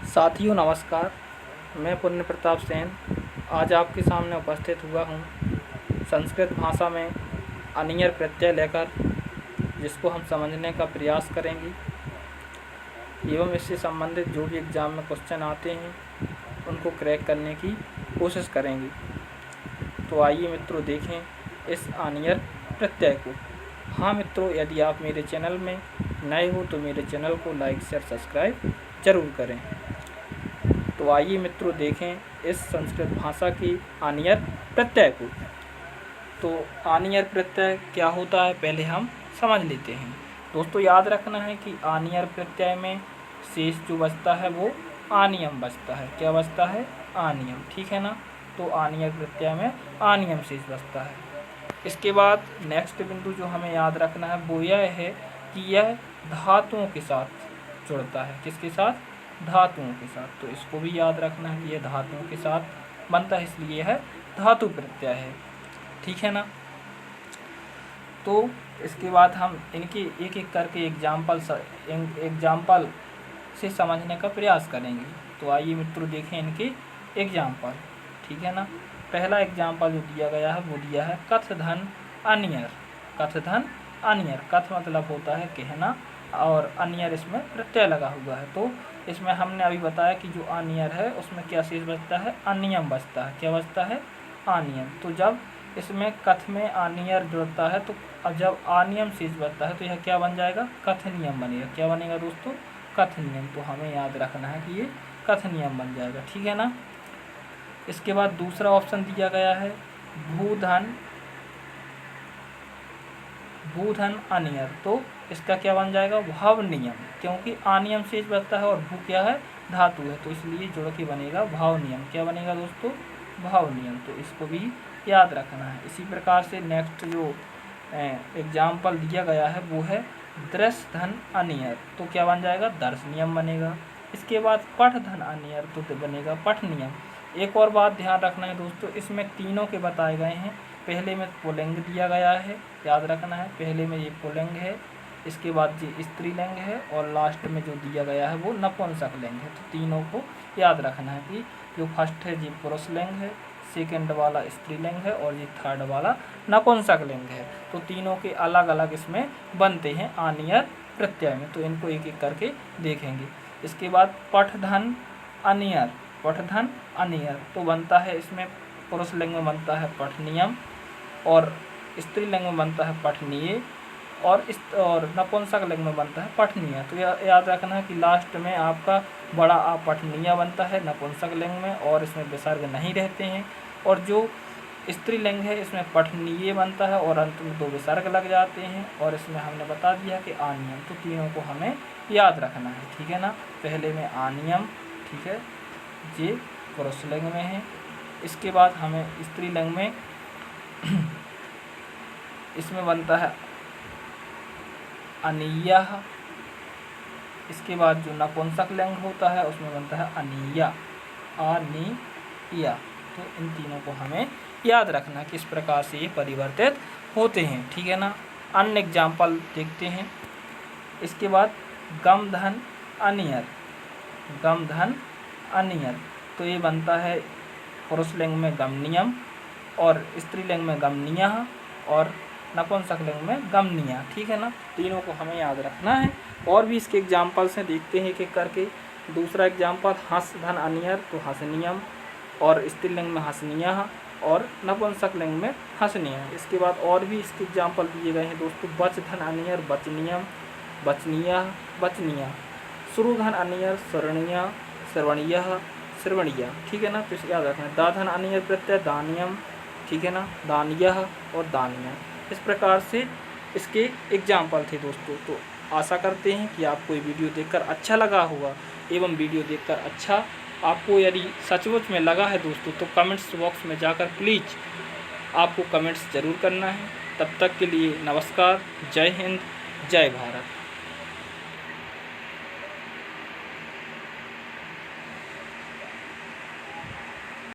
साथियों नमस्कार, मैं पुण्य प्रताप सेन आज आपके सामने उपस्थित हुआ हूँ संस्कृत भाषा में अनियर प्रत्यय लेकर, जिसको हम समझने का प्रयास करेंगे एवं इससे संबंधित जो भी एग्ज़ाम में क्वेश्चन आते हैं उनको क्रैक करने की कोशिश करेंगे। तो आइए मित्रों देखें इस अनियर प्रत्यय को। हाँ मित्रों, यदि आप मेरे चैनल में नए हो तो मेरे चैनल को लाइक शेयर सब्सक्राइब ज़रूर करें। तो आइए मित्रों देखें इस संस्कृत भाषा की अनियर प्रत्यय को। तो अनियर प्रत्यय क्या होता है पहले हम समझ लेते हैं। दोस्तों याद रखना है कि अनियर प्रत्यय में शेष जो बचता है वो आनियम बचता है। क्या बचता है? आनियम, ठीक है ना। तो अनियर प्रत्यय में आनियम शेष बचता है। इसके बाद नेक्स्ट बिंदु जो हमें याद रखना है वो यह है कि यह धातुओं के साथ जुड़ता है। किसके साथ? धातुओं के साथ। तो इसको भी याद रखना है कि यह धातुओं के साथ बनता है, इसलिए यह धातु प्रत्यय है, ठीक है ना। तो इसके बाद हम इनके एक एक करके एग्जाम्पल से समझने का प्रयास करेंगे। तो आइए मित्रों देखें इनके एग्जाम्पल, ठीक है ना। पहला एग्जाम्पल जो दिया गया है वो दिया है कथ धन अनियर। कथ धन अनियर, कथ मतलब होता है कहना और अनियर इसमें प्रत्यय लगा हुआ है। तो इसमें हमने अभी बताया कि जो अनियर है उसमें क्या शेष बचता है? अनियम बचता है। क्या बचता है? अनियम। तो जब इसमें कथ में अनियर जुड़ता है तो अब जब अनियम शेष बचता है तो यह क्या बन जाएगा? कथनियम बनेगा। क्या बनेगा दोस्तों? कथनियम। तो हमें याद रखना है कि ये कथनियम बन जाएगा, ठीक है ना। इसके बाद दूसरा ऑप्शन दिया गया है भूधन अनियर। तो इसका क्या बन जाएगा? भावनियम, क्योंकि आनियम शेष बचता है और भू क्या है? धातु है, तो इसलिए जुड़ के बनेगा भावनियम। क्या बनेगा दोस्तों? भावनियम। तो इसको भी याद रखना है। इसी प्रकार से नेक्स्ट जो एग्जाम्पल दिया गया है वो है दृश धन अनियर। तो क्या बन जाएगा? दर्शनियम बनेगा। इसके बाद पठ धन अनियर तो बनेगा पठनियम। एक और बात ध्यान रखना है दोस्तों, इसमें तीनों के बताए गए हैं। पहले में पुल्लिंग दिया गया है, याद रखना है। पहले में ये पुल्लिंग है, इसके बाद ये स्त्रीलिंग है और लास्ट में जो दिया गया है वो नपुंसक लिंग है। तो तीनों को याद रखना है कि जो फर्स्ट है ये पुरुष लिंग है, सेकंड वाला स्त्रीलिंग है और ये थर्ड वाला नपुंसक लिंग है। तो तीनों के अलग अलग इसमें बनते हैं अनियर प्रत्यय में। तो इनको एक एक करके देखेंगे। इसके बाद पठधन अनियर। पठधन अनियर तो बनता है, इसमें पुरुष लिंग में बनता है पठनियम और स्त्रीलिंग में बनता है पठनीय और नपुंसक लिंग में बनता है पठनीय। तो याद रखना है कि लास्ट में आपका बड़ा आ पठनीय बनता है नपुंसक लिंग में और इसमें विसर्ग नहीं रहते हैं। और जो स्त्रीलिंग है इसमें पठनीय बनता है और अंत में 2 विसर्ग लग जाते हैं और इसमें हमने बता दिया कि आनियम। तो तीनों को हमें याद रखना है, ठीक है ना। पहले में आनियम, ठीक है, ये पुरुष लिंग में है। इसके बाद हमें स्त्रीलिंग में इसमें बनता है अनीया। इसके बाद जो नपुंसक लिंग होता है उसमें बनता है अनीया, अनीया। तो इन तीनों को हमें याद रखना किस प्रकार से ये परिवर्तित होते हैं, ठीक है ना। अन्य एग्जाम्पल देखते हैं। इसके बाद गम धन अनियर। गम धन अनियर तो ये बनता है पुरुष लिंग में गमनियम और स्त्रीलिंग में गमनिया और नपुंसक लिंग में गमनिया, ठीक है ना। तीनों को हमें याद रखना है। और भी इसके एग्जाम्पल्स हैं, देखते हैं एक एक करके। दूसरा एग्जाम्पल हंस धन अनियर, तो हसनियम और स्त्रीलिंग में हसनिया और नपुंसक लिंग में हसनिया। इसके बाद और भी इसके एग्जाम्पल दिए गए हैं दोस्तों। बच धन अनियर बचनियम, बचनिया, बचनिया। शुरू धन अनियर श्रवणिया, श्रवणीय, श्रवणीय, ठीक है ना। तो याद रखना है। दाधन अनियर प्रत्यय दानियम, ठीक है ना, दानिया और दानिया। इस प्रकार से इसके एग्जाम्पल थे दोस्तों। तो आशा करते हैं कि आपको ये वीडियो देखकर अच्छा लगा होगा एवं वीडियो देखकर अच्छा आपको यदि सचमुच में लगा है दोस्तों तो कमेंट्स बॉक्स में जाकर प्लीज़ आपको कमेंट्स ज़रूर करना है। तब तक के लिए नमस्कार, जय हिंद, जय भारत।